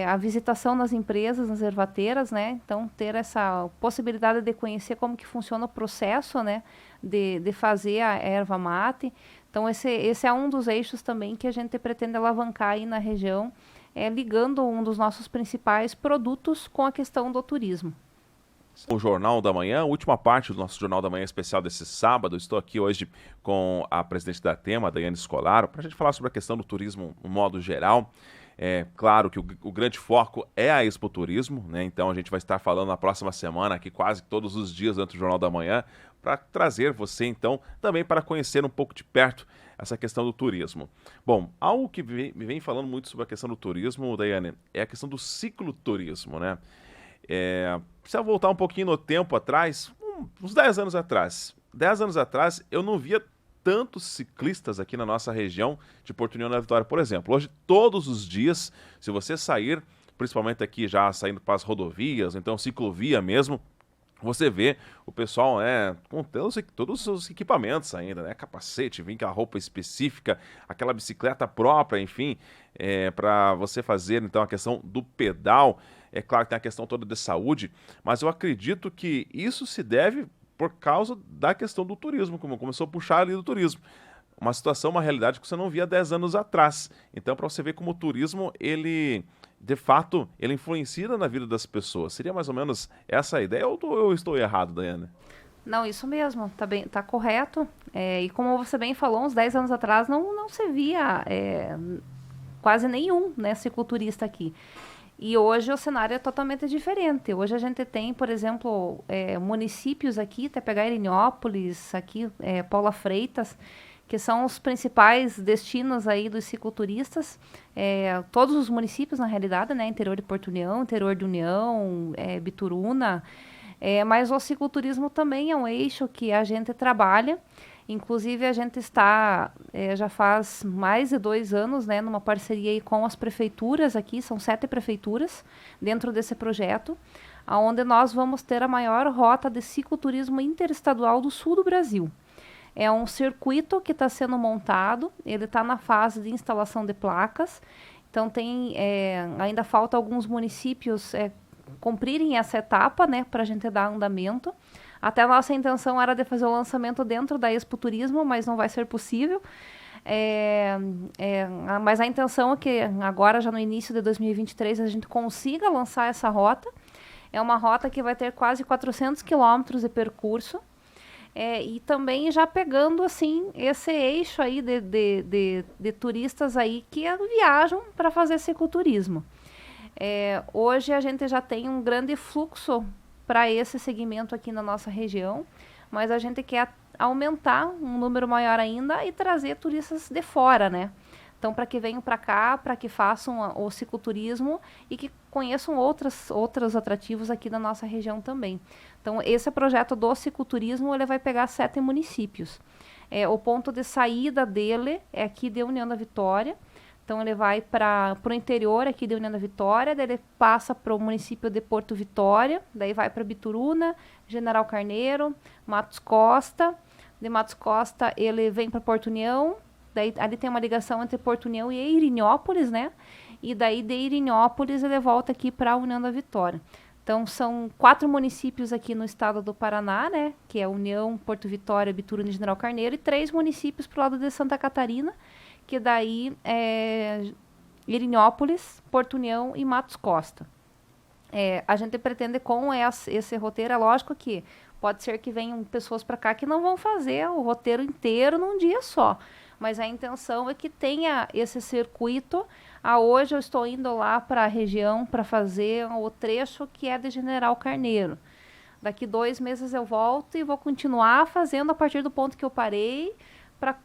a visitação nas empresas, nas ervateiras, né? Então, ter essa possibilidade de conhecer como que funciona o processo, né? De fazer a erva mate. Então, esse é um dos eixos também que a gente pretende alavancar aí na região, ligando um dos nossos principais produtos com a questão do turismo. O Jornal da Manhã, última parte do nosso Jornal da Manhã especial desse sábado. Estou aqui hoje com a presidente da Tema, Daiane Scolaro, para a gente falar sobre a questão do turismo no modo geral. Claro que o grande foco é a Expo Turismo, né? Então a gente vai estar falando na próxima semana, aqui quase todos os dias dentro do Jornal da Manhã, para trazer você, então, também para conhecer um pouco de perto essa questão do turismo. Bom, algo que me vem falando muito sobre a questão do turismo, Daiane, é a questão do cicloturismo, né? Precisa voltar um pouquinho no tempo atrás, uns 10 anos atrás. 10 anos atrás, eu não via tantos ciclistas aqui na nossa região de Porto União da Vitória, por exemplo. Hoje, todos os dias, se você sair, principalmente aqui já saindo para as rodovias, então ciclovia mesmo, você vê o pessoal com todos os seus equipamentos ainda, né? Capacete, vem com a roupa específica, aquela bicicleta própria, enfim, para você fazer então a questão do pedal. É claro que tem a questão toda de saúde, mas eu acredito que isso se deve por causa da questão do turismo, como começou a puxar ali do turismo. Uma situação, uma realidade que você não via 10 anos atrás. Então, para você ver como o turismo, de fato, ele influencia na vida das pessoas. Seria mais ou menos essa a ideia ou eu estou errado, Daiane? Não, isso mesmo, tá correto. E como você bem falou, uns 10 anos atrás não se via quase nenhum, né, cicloturista aqui. E hoje o cenário é totalmente diferente. Hoje a gente tem, por exemplo, municípios aqui, até pegar Erinópolis, aqui, Paula Freitas, que são os principais destinos aí dos cicloturistas, todos os municípios, na realidade, né, interior de Porto União, interior de União, Bituruna, mas o cicloturismo também é um eixo que a gente trabalha. Inclusive, a gente está, já faz mais de 2 anos, né, numa parceria aí com as prefeituras aqui, são 7 prefeituras dentro desse projeto, onde nós vamos ter a maior rota de cicloturismo interestadual do sul do Brasil. É um circuito que está sendo montado, ele está na fase de instalação de placas, então ainda falta alguns municípios cumprirem essa etapa, né, para a gente dar andamento. Até a nossa intenção era de fazer o lançamento dentro da Expo Turismo, mas não vai ser possível. Mas a intenção é que agora, já no início de 2023, a gente consiga lançar essa rota. É uma rota que vai ter quase 400 quilômetros de percurso. E também já pegando, assim, esse eixo aí de turistas aí que viajam para fazer cicloturismo. Hoje a gente já tem um grande fluxo para esse segmento aqui na nossa região, mas a gente quer aumentar um número maior ainda e trazer turistas de fora, né? Então, para que venham para cá, para que façam o cicloturismo e que conheçam outros atrativos aqui da nossa região também. Então, esse projeto do cicloturismo, ele vai pegar 7 municípios. O ponto de saída dele é aqui de União da Vitória. Então, ele vai para o interior aqui de União da Vitória, daí ele passa para o município de Porto Vitória, daí vai para Bituruna, General Carneiro, Matos Costa. De Matos Costa, ele vem para Porto União, daí ali tem uma ligação entre Porto União e Irinhópolis, né? E daí de Irinhópolis ele volta aqui para a União da Vitória. Então, são 4 municípios aqui no estado do Paraná, né? Que é União, Porto Vitória, Bituruna e General Carneiro, e 3 municípios para o lado de Santa Catarina, que daí é Irinhópolis, Porto União e Matos Costa. A gente pretende com esse roteiro, é lógico que pode ser que venham pessoas para cá que não vão fazer o roteiro inteiro num dia só, mas a intenção é que tenha esse circuito. Hoje eu estou indo lá para a região para fazer o trecho que é de General Carneiro. Daqui 2 meses eu volto e vou continuar fazendo a partir do ponto que eu parei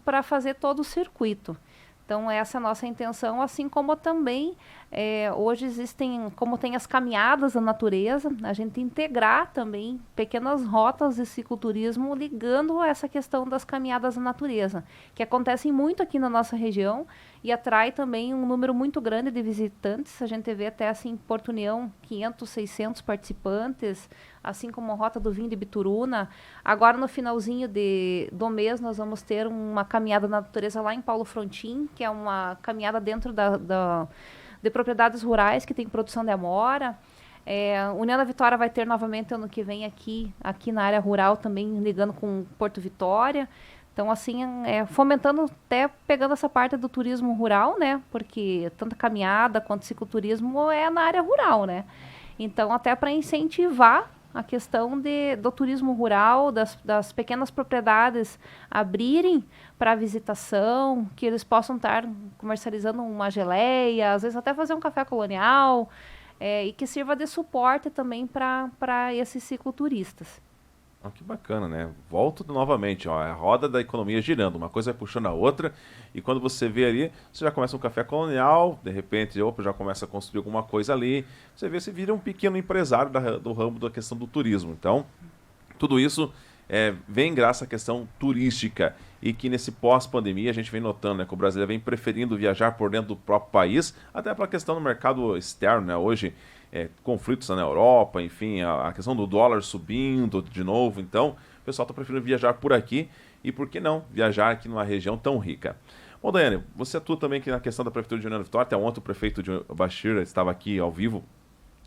para fazer todo o circuito. Então, essa é a nossa intenção, assim como também hoje existem, como tem as caminhadas da natureza, a gente integrar também pequenas rotas de cicloturismo ligando a essa questão das caminhadas da natureza, que acontecem muito aqui na nossa região e atrai também um número muito grande de visitantes. A gente vê até assim, em Porto União, 500, 600 participantes, assim como a Rota do Vinho de Bituruna. Agora, no finalzinho do mês, nós vamos ter uma caminhada na natureza lá em Paulo Frontin, que é uma caminhada dentro de propriedades rurais que tem produção de amora. União da Vitória vai ter novamente ano que vem aqui na área rural também, ligando com Porto Vitória. Então, assim, fomentando, até pegando essa parte do turismo rural, né? Porque tanto caminhada quanto cicloturismo é na área rural, né? Então, até para incentivar a questão do turismo rural, das pequenas propriedades abrirem para visitação, que eles possam estar comercializando uma geleia, às vezes até fazer um café colonial, e que sirva de suporte também para esses cicloturistas. Que bacana, né? Volto novamente, ó, a roda da economia girando, uma coisa vai puxando a outra, e quando você vê ali, você já começa um café colonial, de repente, já começa a construir alguma coisa ali, você vê, você vira um pequeno empresário do ramo da questão do turismo. Então, tudo isso vem graças à questão turística, e que nesse pós-pandemia a gente vem notando, né, que o brasileiro vem preferindo viajar por dentro do próprio país, até pela questão do mercado externo, né? Hoje, conflitos na Europa, enfim, a questão do dólar subindo de novo. Então, o pessoal está preferindo viajar por aqui e, por que não, viajar aqui numa região tão rica. Bom, Daiane, você atua também aqui na questão da Prefeitura de União da Vitória. Até ontem o prefeito de Bashir estava aqui ao vivo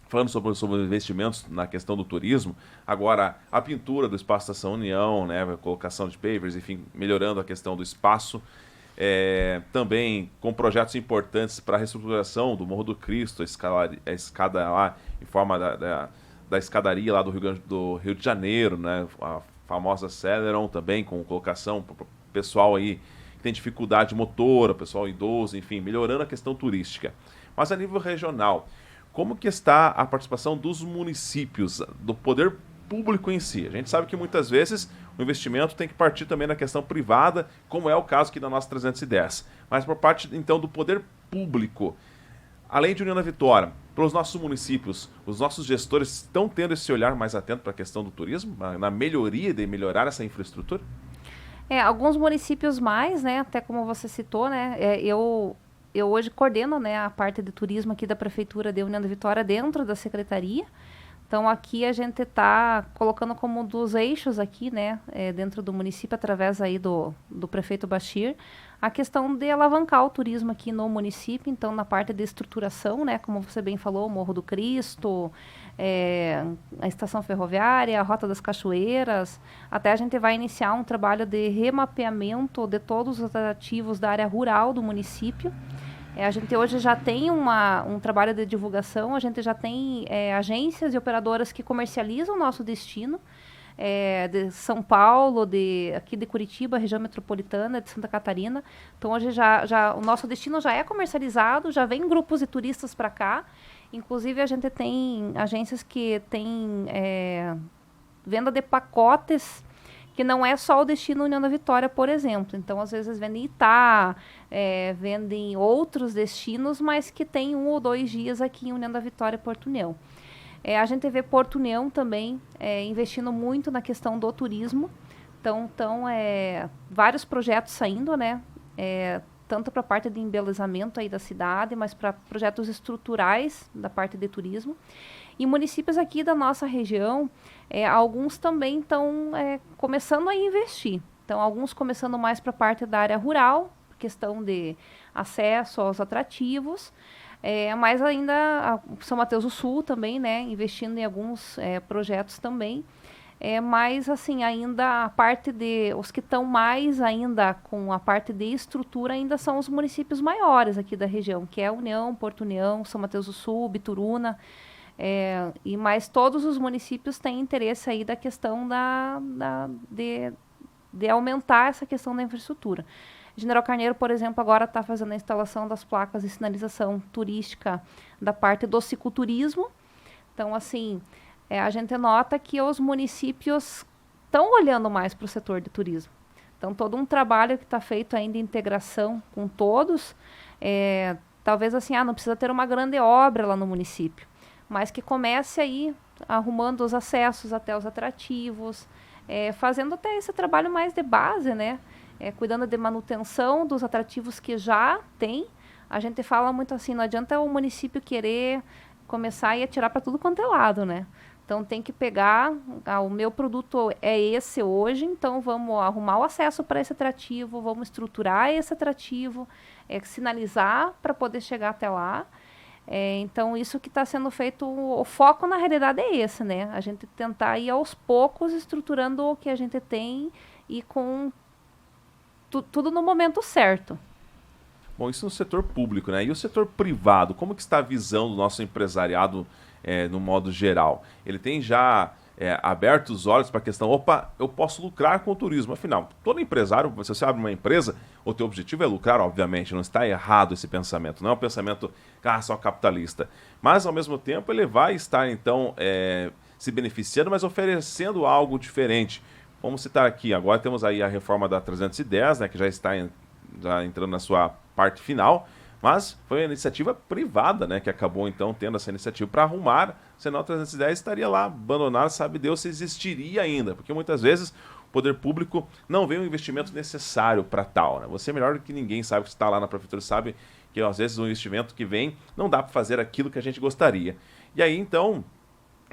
falando sobre investimentos na questão do turismo. Agora, a pintura do Espaço Estação União, né, a colocação de pavers, enfim, melhorando a questão do espaço. Também com projetos importantes para a reestruturação do Morro do Cristo, a escada lá em forma da escadaria lá do Rio de Janeiro, né? A famosa Celeron também, com colocação para o pessoal aí que tem dificuldade motora, pessoal idoso, enfim, melhorando a questão turística. Mas a nível regional, como que está a participação dos municípios, do poder público em si? A gente sabe que muitas vezes o investimento tem que partir também na questão privada, como é o caso aqui da nossa 310. Mas por parte, então, do poder público, além de União da Vitória, pelos nossos municípios, os nossos gestores estão tendo esse olhar mais atento para a questão do turismo, na melhoria de melhorar essa infraestrutura? Alguns municípios mais, né, até como você citou, né, eu hoje coordeno, né, a parte de turismo aqui da Prefeitura de União da Vitória dentro da Secretaria. Então, aqui a gente está colocando como um dos eixos aqui, né, dentro do município, através aí do prefeito Bachir, a questão de alavancar o turismo aqui no município. Então, na parte de estruturação, né, como você bem falou, o Morro do Cristo, a estação ferroviária, a Rota das Cachoeiras, até a gente vai iniciar um trabalho de remapeamento de todos os atrativos da área rural do município. A gente hoje já tem um trabalho de divulgação, a gente já tem agências e operadoras que comercializam o nosso destino, de São Paulo, aqui de Curitiba, região metropolitana, de Santa Catarina. Então, hoje o nosso destino já é comercializado, já vem grupos de turistas para cá. Inclusive, a gente tem agências que têm venda de pacotes, que não é só o destino União da Vitória, por exemplo. Então, às vezes, vendem Itá, vendem outros destinos, mas que tem 1 ou 2 dias aqui em União da Vitória, Porto União. A gente vê Porto União também investindo muito na questão do turismo. Então vários projetos saindo, né? Tanto para a parte de embelezamento aí da cidade, mas para projetos estruturais da parte de turismo. E municípios aqui da nossa região, alguns também estão começando a investir. Então, alguns começando mais para a parte da área rural, questão de acesso aos atrativos, mas ainda São Mateus do Sul também, né, investindo em alguns projetos também. Mas, assim, ainda a parte os que estão mais ainda com a parte de estrutura ainda são os municípios maiores aqui da região, que é União, Porto União, São Mateus do Sul, Bituruna. Mas todos os municípios têm interesse aí da questão de aumentar essa questão da infraestrutura. General Carneiro, por exemplo, agora está fazendo a instalação das placas de sinalização turística da parte do cicloturismo. Então, assim, a gente nota que os municípios estão olhando mais para o setor de turismo. Então, todo um trabalho que está feito ainda em integração com todos, talvez assim, não precisa ter uma grande obra lá no município, mas que comece aí arrumando os acessos até os atrativos, fazendo até esse trabalho mais de base, né? Cuidando de manutenção dos atrativos que já tem. A gente fala muito assim, não adianta o município querer começar e atirar para tudo quanto é lado, né? Então, tem que pegar, o meu produto é esse hoje, então vamos arrumar o acesso para esse atrativo, vamos estruturar esse atrativo, sinalizar para poder chegar até lá. Então, isso que está sendo feito, o foco na realidade é esse, né? A gente tentar ir aos poucos estruturando o que a gente tem e com tudo no momento certo. Bom, isso no setor público, né? E o setor privado, como que está a visão do nosso empresariado no modo geral? Ele tem já aberto os olhos para a questão, eu posso lucrar com o turismo. Afinal, todo empresário, se você abre uma empresa, o teu objetivo é lucrar, obviamente, não está errado esse pensamento, não é um pensamento só capitalista. Mas, ao mesmo tempo, ele vai estar, então, se beneficiando, mas oferecendo algo diferente. Vamos citar aqui, agora temos aí a reforma da 310, né, que já está já entrando na sua parte final, mas foi uma iniciativa privada, né, que acabou então tendo essa iniciativa para arrumar, senão a 310 estaria lá abandonada, sabe Deus se existiria ainda, porque muitas vezes o poder público não vê o investimento necessário para tal, né? Você melhor do que ninguém sabe que está lá na prefeitura, sabe que às vezes o investimento que vem não dá para fazer aquilo que a gente gostaria. E aí então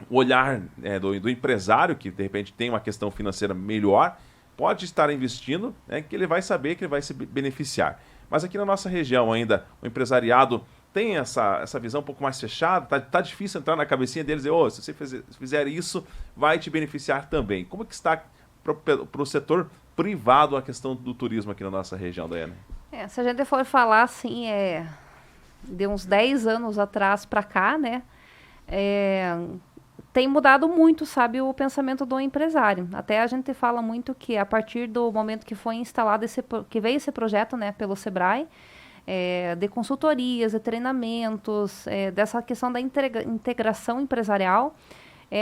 o olhar do empresário, que de repente tem uma questão financeira melhor, pode estar investindo, né, que ele vai saber que ele vai se beneficiar. Mas aqui na nossa região ainda, o empresariado tem essa visão um pouco mais fechada, tá difícil entrar na cabecinha deles e se você fizer isso, vai te beneficiar também. Como que está para o setor privado a questão do turismo aqui na nossa região, Daiane? Se a gente for falar assim, de uns 10 anos atrás para cá, né, tem mudado muito, sabe, o pensamento do empresário. Até a gente fala muito que a partir do momento que foi instalado que veio esse projeto, né, pelo Sebrae, de consultorias, de treinamentos, dessa questão da integração empresarial,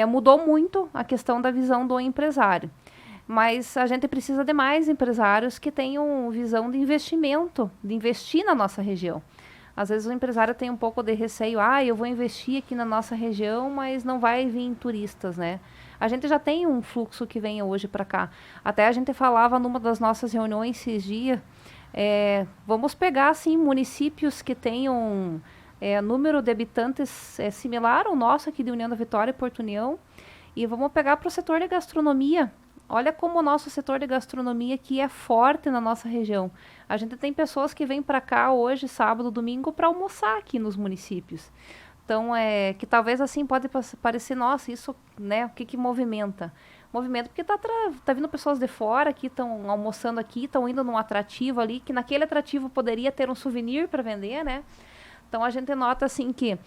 mudou muito a questão da visão do empresário. Mas a gente precisa de mais empresários que tenham visão de investimento, de investir na nossa região. Às vezes o empresário tem um pouco de receio, eu vou investir aqui na nossa região, mas não vai vir turistas, né? A gente já tem um fluxo que vem hoje para cá. Até a gente falava numa das nossas reuniões esses dias, vamos pegar, assim, municípios que tenham número de habitantes similar ao nosso aqui de União da Vitória e Porto União, e vamos pegar para o setor de gastronomia. Olha como o nosso setor de gastronomia aqui é forte na nossa região. A gente tem pessoas que vêm para cá hoje, sábado, domingo, para almoçar aqui nos municípios. Então, que talvez assim pode parecer, nossa, isso, né, o que movimenta? Movimenta porque tá vindo pessoas de fora que estão almoçando aqui, estão indo num atrativo ali, que naquele atrativo poderia ter um souvenir para vender, né? Então, a gente nota, assim, que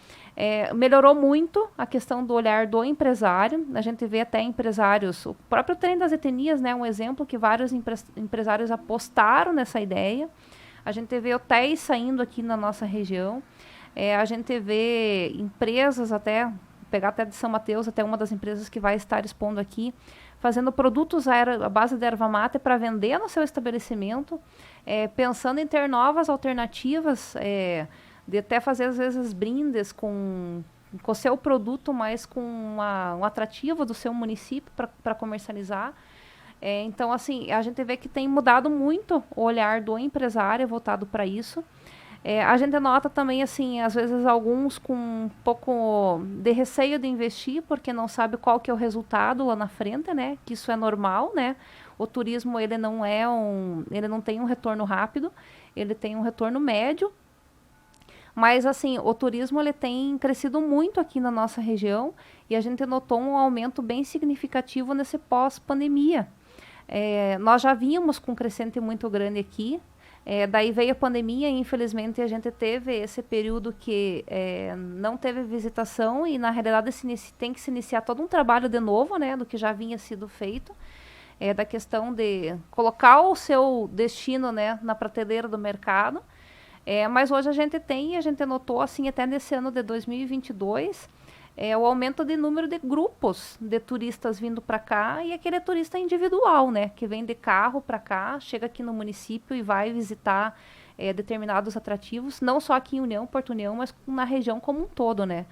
melhorou muito a questão do olhar do empresário. A gente vê até empresários, o próprio Trem das Etnias, né, um exemplo que vários empresários apostaram nessa ideia. A gente vê hotéis saindo aqui na nossa região. A gente vê empresas pegar até de São Mateus, até uma das empresas que vai estar expondo aqui, fazendo produtos à base de erva mate para vender no seu estabelecimento, pensando em ter novas alternativas, de até fazer, às vezes, brindes com o seu produto, mas com um atrativo do seu município para comercializar. Então, assim, a gente vê que tem mudado muito o olhar do empresário voltado para isso. A gente nota também, assim, às vezes alguns com um pouco de receio de investir, porque não sabe qual que é o resultado lá na frente, né? Que isso é normal, né? O turismo, ele não tem um retorno rápido, ele tem um retorno médio. Mas, assim, o turismo, ele tem crescido muito aqui na nossa região e a gente notou um aumento bem significativo nesse pós-pandemia. Nós já vínhamos com um crescente muito grande aqui. Daí veio a pandemia e, infelizmente, a gente teve esse período que não teve visitação e, na realidade, tem que se iniciar todo um trabalho de novo, né, do que já vinha sido feito, da questão de colocar o seu destino, né, na prateleira do mercado. Mas hoje a gente notou, assim, até nesse ano de 2022, o aumento de número de grupos de turistas vindo para cá e aquele turista individual, né, que vem de carro para cá, chega aqui no município e vai visitar determinados atrativos, não só aqui em União, Porto União, mas na região como um todo, né.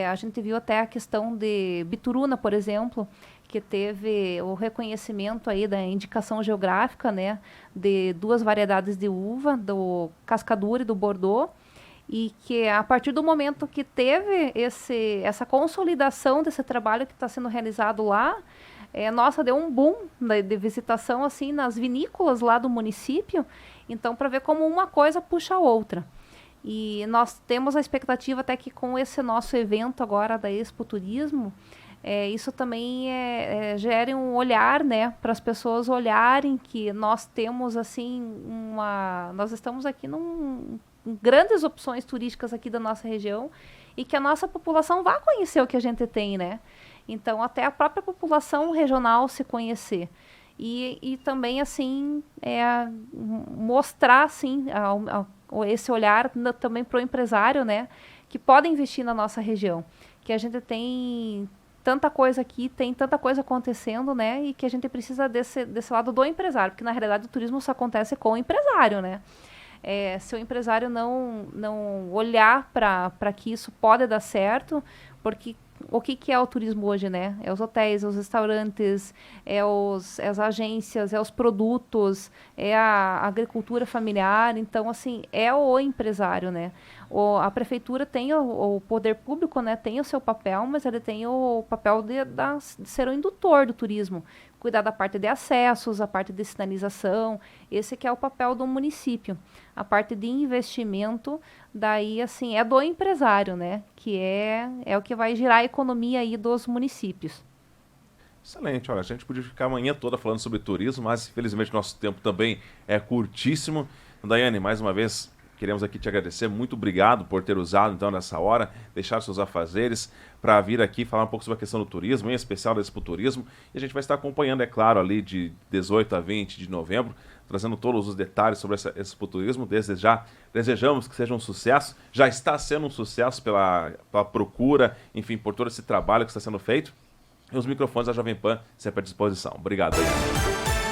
A gente viu até a questão de Bituruna, por exemplo, que teve o reconhecimento aí da indicação geográfica, né, de 2 variedades de uva, do Cascadura e do Bordeaux, e que a partir do momento que teve essa consolidação desse trabalho que está sendo realizado lá, deu um boom de visitação, assim, nas vinícolas lá do município, então, para ver como uma coisa puxa a outra. E nós temos a expectativa até que com esse nosso evento agora da Expo Turismo, isso também gere um olhar, né, para as pessoas olharem que nós temos, assim, nós estamos aqui grandes opções turísticas aqui da nossa região e que a nossa população vá conhecer o que a gente tem, né? Então, até a própria população regional se conhecer. E também, assim, mostrar, assim, esse olhar também para o empresário, né, que pode investir na nossa região, que a gente tem tanta coisa aqui, tem tanta coisa acontecendo, né, e que a gente precisa desse lado do empresário, porque na realidade o turismo só acontece com o empresário, né. Se o empresário não olhar para que isso pode dar certo, porque o que é o turismo hoje, né? É os hotéis, é os restaurantes, as agências, é os produtos, é a agricultura familiar. Então, assim, é o empresário, né? A prefeitura tem o poder público, né? Tem o seu papel, mas ele tem o papel de ser o indutor do turismo. Cuidar da parte de acessos, a parte de sinalização, esse que é o papel do município. A parte de investimento, daí, assim, é do empresário, né? Que é o que vai girar a economia aí dos municípios. Excelente, olha, a gente podia ficar a manhã toda falando sobre turismo, mas infelizmente nosso tempo também é curtíssimo. Daiane, mais uma vez, queremos aqui te agradecer, muito obrigado por ter usado então nessa hora, deixar seus afazeres para vir aqui falar um pouco sobre a questão do turismo, em especial da Expo Turismo, e a gente vai estar acompanhando, é claro, ali de 18 a 20 de novembro, trazendo todos os detalhes sobre essa Expo Turismo. Desde já desejamos que seja um sucesso, já está sendo um sucesso pela procura, enfim, por todo esse trabalho que está sendo feito. E os microfones da Jovem Pan sempre à disposição. Obrigado aí.